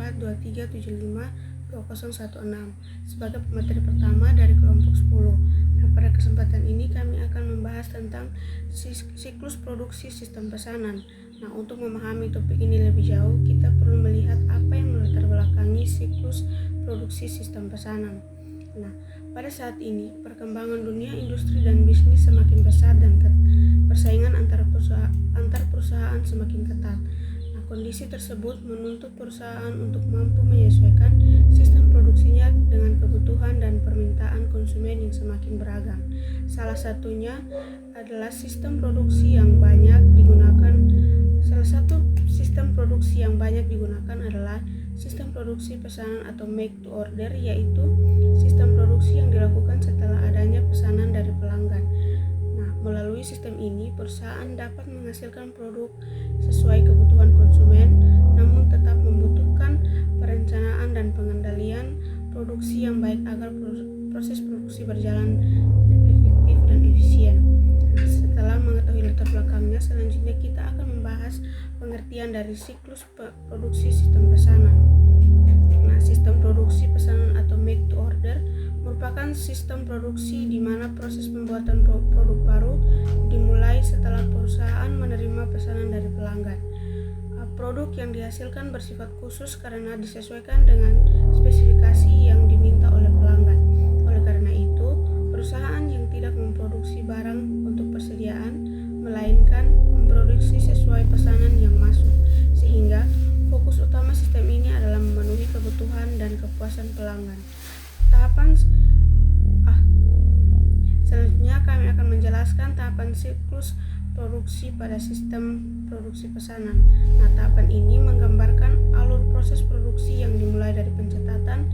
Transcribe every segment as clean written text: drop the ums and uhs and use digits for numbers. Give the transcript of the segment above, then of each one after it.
08423752016 sebagai materi pertama dari kelompok 10. Nah, pada kesempatan ini kami akan membahas tentang siklus produksi sistem pesanan. Nah, untuk memahami topik ini lebih jauh, kita perlu melihat apa yang melatar belakangi siklus produksi sistem pesanan. Nah, pada saat ini, perkembangan dunia industri dan bisnis semakin pesat dan persaingan antar perusahaan semakin ketat. Nah, kondisi tersebut menuntut perusahaan untuk mampu menyesuaikan sistem produksinya dengan kebutuhan dan permintaan konsumen yang semakin beragam. Salah satu sistem produksi yang banyak digunakan adalah sistem produksi pesanan atau make to order, yaitu sistem produksi yang dilakukan setelah adanya pesanan dari pelanggan. Nah, melalui sistem ini, perusahaan dapat menghasilkan produk sesuai kebutuhan konsumen, namun tetap membutuhkan perencanaan dan pengendalian produksi yang baik agar proses produksi berjalan efektif dan efisien. Nah, setelah mengetahui latar belakangnya, selanjutnya kita akan membahas pengertian dari siklus produksi sistem pesanan. Nah, sistem produksi pesanan atau make to order merupakan sistem produksi di mana proses pembuatan produk baru dimulai setelah perusahaan menerima pesanan dari pelanggan. Produk yang dihasilkan bersifat khusus karena disesuaikan dengan spesifikasi yang diminta oleh pelanggan. Oleh karena itu, perusahaan yang tidak memproduksi barang untuk persediaan, melainkan memproduksi sesuai pesanan yang masuk, sehingga fokus utama sistem ini adalah memenuhi kebutuhan dan kepuasan pelanggan. Selanjutnya kami akan menjelaskan tahapan siklus produksi pada sistem produksi pesanan. Nah, tahapan ini menggambarkan alur proses produksi yang dimulai dari pencatatan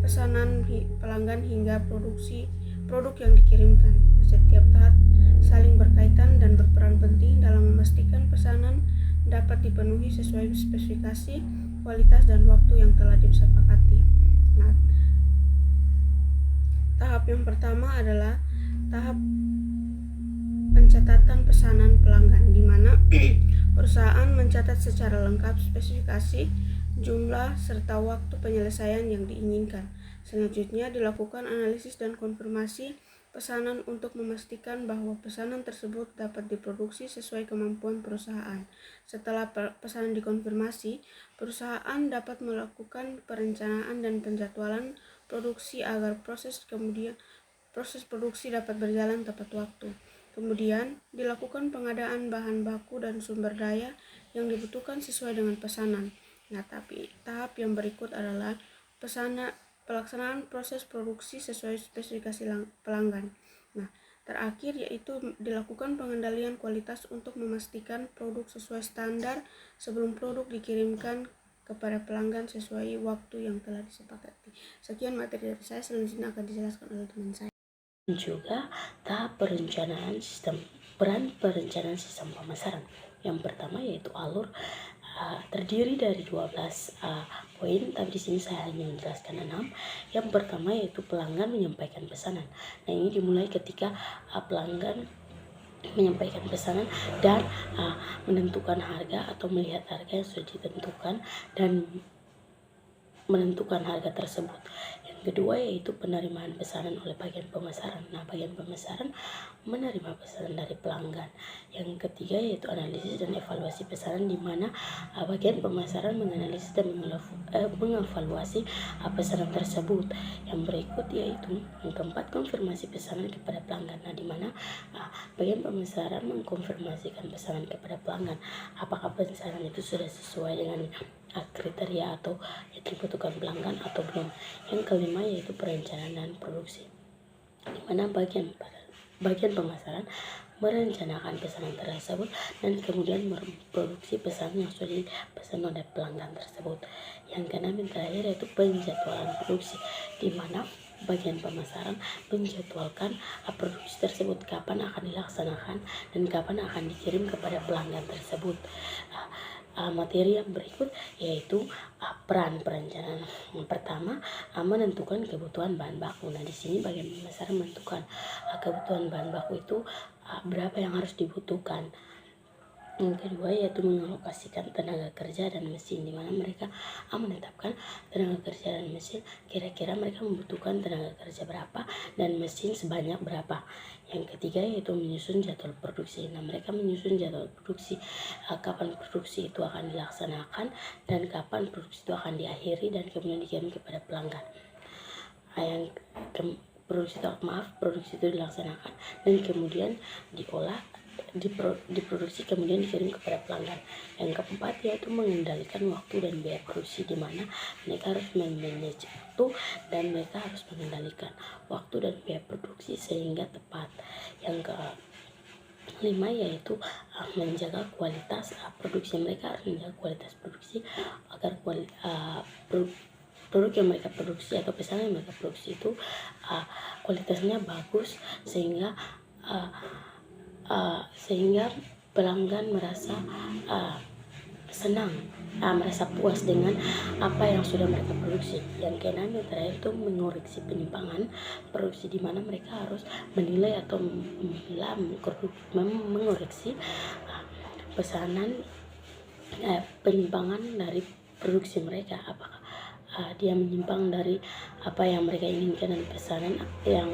pesanan pelanggan hingga produk yang dikirimkan. Setiap tahap saling berkaitan dan berperan penting dalam memastikan pesanan dapat dipenuhi sesuai spesifikasi, kualitas, dan waktu yang telah disepakati. Nah, tahap yang pertama adalah tahap pencatatan pesanan pelanggan, di mana perusahaan mencatat secara lengkap spesifikasi, jumlah, serta waktu penyelesaian yang diinginkan. Selanjutnya dilakukan analisis dan konfirmasi pesanan untuk memastikan bahwa pesanan tersebut dapat diproduksi sesuai kemampuan perusahaan. Setelah pesanan dikonfirmasi, perusahaan dapat melakukan perencanaan dan penjadwalan produksi agar proses produksi dapat berjalan tepat waktu. Kemudian dilakukan pengadaan bahan baku dan sumber daya yang dibutuhkan sesuai dengan pesanan. Nah, tahap yang berikut adalah pelaksanaan proses produksi sesuai spesifikasi pelanggan. Nah, terakhir yaitu dilakukan pengendalian kualitas untuk memastikan produk sesuai standar sebelum produk dikirimkan kepada pelanggan sesuai waktu yang telah disepakati. Sekian materi dari saya, selanjutnya akan dijelaskan oleh teman saya. Juga tahap perencanaan sistem pemasaran. Yang pertama yaitu alur, terdiri dari 12 poin, tapi di sini saya hanya menjelaskan 6. Yang pertama yaitu pelanggan menyampaikan pesanan. Nah, ini dimulai ketika pelanggan menyampaikan pesanan dan menentukan harga atau melihat harga yang sudah ditentukan dan menentukan harga tersebut. Yang kedua yaitu penerimaan pesanan oleh bagian pemasaran. Nah, bagian pemasaran menerima pesanan dari pelanggan. Yang ketiga yaitu analisis dan evaluasi pesanan, di mana bagian pemasaran menganalisis dan mengevaluasi pesanan tersebut. Yang berikut yaitu yang keempat, konfirmasi pesanan kepada pelanggan. Nah, di mana bagian pemasaran mengkonfirmasikan pesanan kepada pelanggan apakah pesanan itu sudah sesuai dengan kriteria atau yang dibutuhkan pelanggan atau belum. Yang kelima yaitu perencanaan dan produksi, di mana bagian pemasaran merencanakan pesanan tersebut dan kemudian memproduksi pesanan yang sudah dipesan oleh pelanggan tersebut. Yang keenam dan terakhir yaitu penjadwalan produksi, di mana bagian pemasaran menjadwalkan produksi tersebut kapan akan dilaksanakan dan kapan akan dikirim kepada pelanggan tersebut. Materi yang berikut yaitu peran perencanaan. Yang pertama, menentukan kebutuhan bahan baku. Nah, di sini bagian pemasaran menentukan kebutuhan bahan baku itu berapa yang harus dibutuhkan. Yang kedua yaitu mengalokasikan tenaga kerja dan mesin, di mana mereka menetapkan tenaga kerja dan mesin, kira-kira mereka membutuhkan tenaga kerja berapa dan mesin sebanyak berapa. Yang ketiga yaitu menyusun jadwal produksi. Nah, mereka menyusun jadwal produksi, kapan produksi itu akan dilaksanakan dan kapan produksi itu akan diakhiri dan kemudian dikirim kepada pelanggan. Produksi itu dilaksanakan dan kemudian diolah, diproduksi kemudian dikirim kepada pelanggan. Yang keempat yaitu mengendalikan waktu dan biaya produksi, di mana mereka harus memanage waktu dan mereka harus mengendalikan waktu dan biaya produksi sehingga tepat. Yang kelima yaitu menjaga kualitas produksi. Mereka harus menjaga kualitas produksi agar produk yang mereka produksi atau pesanan yang mereka produksi itu kualitasnya bagus sehingga pelanggan merasa senang, merasa puas dengan apa yang sudah mereka produksi. Yang keenam yang terakhir itu mengoreksi penyimpangan produksi, di mana mereka harus menilai atau mengoreksi pesanan penyimpangan dari produksi mereka, apakah dia menyimpang dari apa yang mereka inginkan dan pesanan yang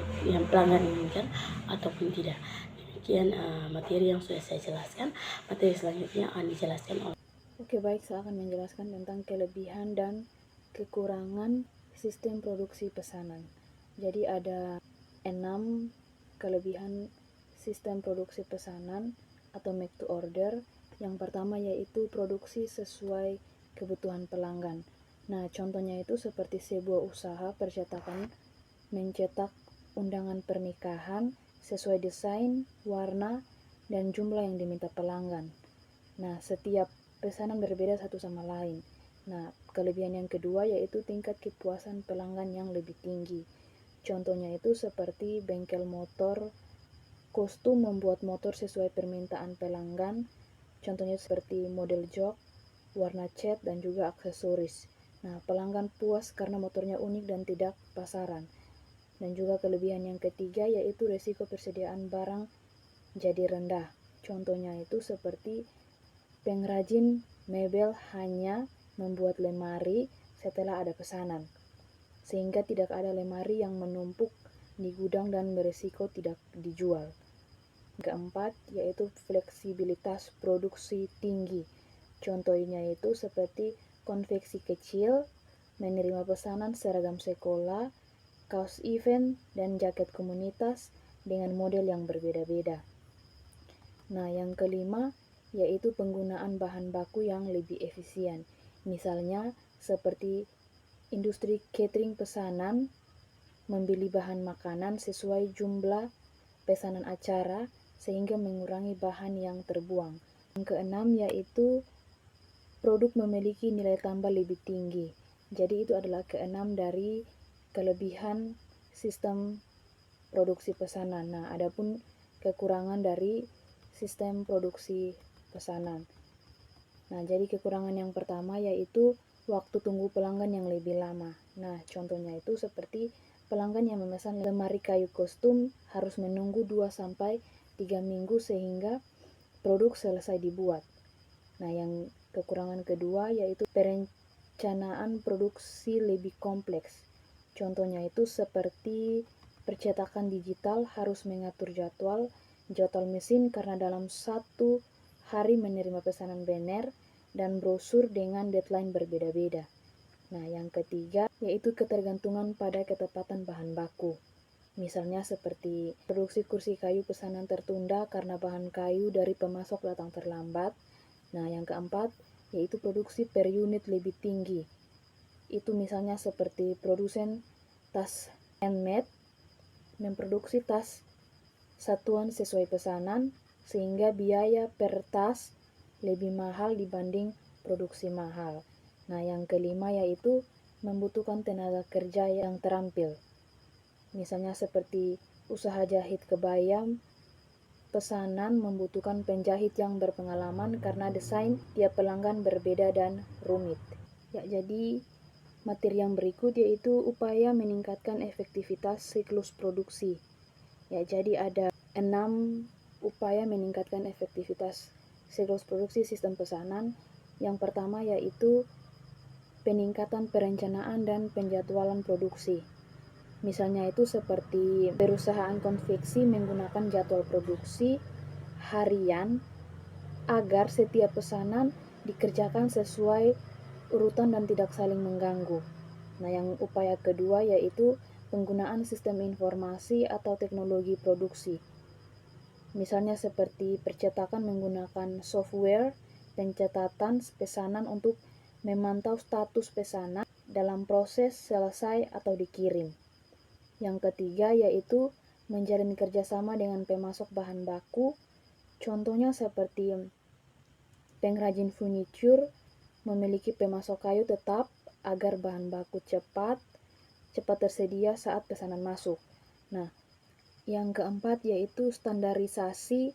pelanggan inginkan ataupun tidak. Demikian materi yang sudah saya jelaskan. Materi selanjutnya akan dijelaskan oleh. Oke, baik, saya akan menjelaskan tentang kelebihan dan kekurangan sistem produksi pesanan. Jadi ada 6 kelebihan sistem produksi pesanan atau make to order. Yang pertama yaitu produksi sesuai kebutuhan pelanggan. Nah, contohnya itu seperti sebuah usaha percetakan mencetak undangan pernikahan sesuai desain, warna, dan jumlah yang diminta pelanggan. Nah, setiap pesanan berbeda satu sama lain. Nah, kelebihan yang kedua yaitu tingkat kepuasan pelanggan yang lebih tinggi. Contohnya itu seperti bengkel motor kostum membuat motor sesuai permintaan pelanggan. Contohnya seperti model jok, warna cat, dan juga aksesoris. Nah, pelanggan puas karena motornya unik dan tidak pasaran. Dan juga kelebihan yang ketiga yaitu resiko persediaan barang jadi rendah. Contohnya itu seperti pengrajin mebel hanya membuat lemari setelah ada pesanan, sehingga tidak ada lemari yang menumpuk di gudang dan berisiko tidak dijual. Keempat, yaitu fleksibilitas produksi tinggi. Contohnya itu seperti konveksi kecil, menerima pesanan seragam sekolah, kaos event, dan jaket komunitas dengan model yang berbeda-beda. Nah, yang kelima, yaitu penggunaan bahan baku yang lebih efisien. Misalnya, seperti industri catering pesanan, membeli bahan makanan sesuai jumlah pesanan acara, sehingga mengurangi bahan yang terbuang. Yang keenam, yaitu produk memiliki nilai tambah lebih tinggi. Jadi itu adalah keenam dari kelebihan sistem produksi pesanan. Nah, adapun kekurangan dari sistem produksi pesanan. Nah, jadi kekurangan yang pertama yaitu waktu tunggu pelanggan yang lebih lama. Nah, contohnya itu seperti pelanggan yang memesan lemari kayu kostum harus menunggu 2-3 minggu sehingga produk selesai dibuat. Nah, yang kekurangan kedua yaitu perencanaan produksi lebih kompleks. Contohnya itu seperti percetakan digital harus mengatur jadwal mesin karena dalam 1 hari menerima pesanan banner dan brosur dengan deadline berbeda-beda. Nah, yang ketiga yaitu ketergantungan pada ketepatan bahan baku. Misalnya seperti produksi kursi kayu pesanan tertunda karena bahan kayu dari pemasok datang terlambat. Nah, yang keempat yaitu produksi per unit lebih tinggi. Itu misalnya seperti produsen tas handmade memproduksi tas satuan sesuai pesanan sehingga biaya per tas lebih mahal dibanding produksi mahal. Nah, yang kelima yaitu membutuhkan tenaga kerja yang terampil. Misalnya seperti usaha jahit kebaya pesanan membutuhkan penjahit yang berpengalaman karena desain tiap pelanggan berbeda dan rumit. Ya, jadi materi yang berikut yaitu upaya meningkatkan efektivitas siklus produksi. Ya, jadi ada 6 upaya meningkatkan efektivitas siklus produksi sistem pesanan. Yang pertama yaitu peningkatan perencanaan dan penjadwalan produksi. Misalnya itu seperti perusahaan konveksi menggunakan jadwal produksi harian agar setiap pesanan dikerjakan sesuai urutan dan tidak saling mengganggu. Nah, yang upaya kedua yaitu penggunaan sistem informasi atau teknologi produksi. Misalnya seperti percetakan menggunakan software pencatatan pesanan untuk memantau status pesanan dalam proses selesai atau dikirim. Yang ketiga yaitu menjalin kerjasama dengan pemasok bahan baku. Contohnya seperti pengrajin furniture memiliki pemasok kayu tetap agar bahan baku cepat tersedia saat pesanan masuk. Nah, yang keempat yaitu standarisasi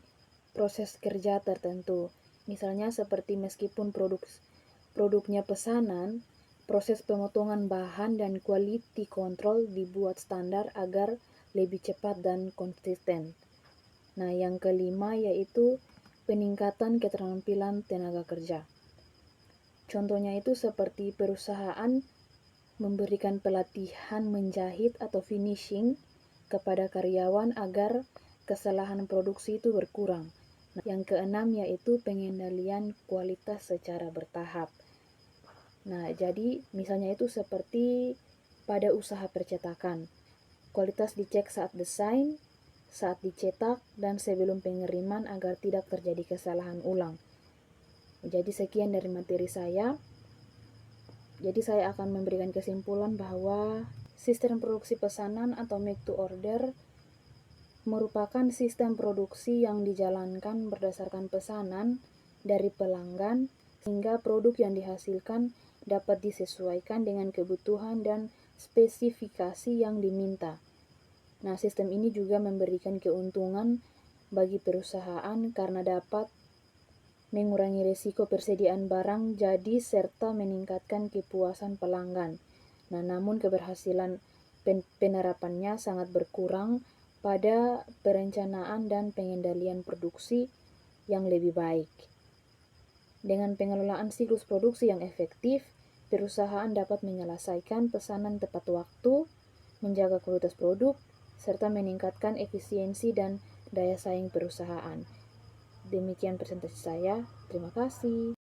proses kerja tertentu. Misalnya seperti meskipun produknya pesanan, proses pemotongan bahan dan quality control dibuat standar agar lebih cepat dan konsisten. Nah, yang kelima yaitu peningkatan keterampilan tenaga kerja. Contohnya itu seperti perusahaan memberikan pelatihan menjahit atau finishing kepada karyawan agar kesalahan produksi itu berkurang. Nah, yang keenam yaitu pengendalian kualitas secara bertahap. Nah, jadi misalnya itu seperti pada usaha percetakan. Kualitas dicek saat desain, saat dicetak, dan sebelum pengiriman agar tidak terjadi kesalahan ulang. Jadi sekian dari materi saya. Jadi saya akan memberikan kesimpulan bahwa sistem produksi pesanan atau make to order merupakan sistem produksi yang dijalankan berdasarkan pesanan dari pelanggan sehingga produk yang dihasilkan dapat disesuaikan dengan kebutuhan dan spesifikasi yang diminta. Nah, sistem ini juga memberikan keuntungan bagi perusahaan karena dapat mengurangi risiko persediaan barang jadi serta meningkatkan kepuasan pelanggan. Nah, namun keberhasilan penerapannya sangat berkurang pada perencanaan dan pengendalian produksi yang lebih baik. Dengan pengelolaan siklus produksi yang efektif, perusahaan dapat menyelesaikan pesanan tepat waktu, menjaga kualitas produk, serta meningkatkan efisiensi dan daya saing perusahaan. Demikian presentasi saya. Terima kasih.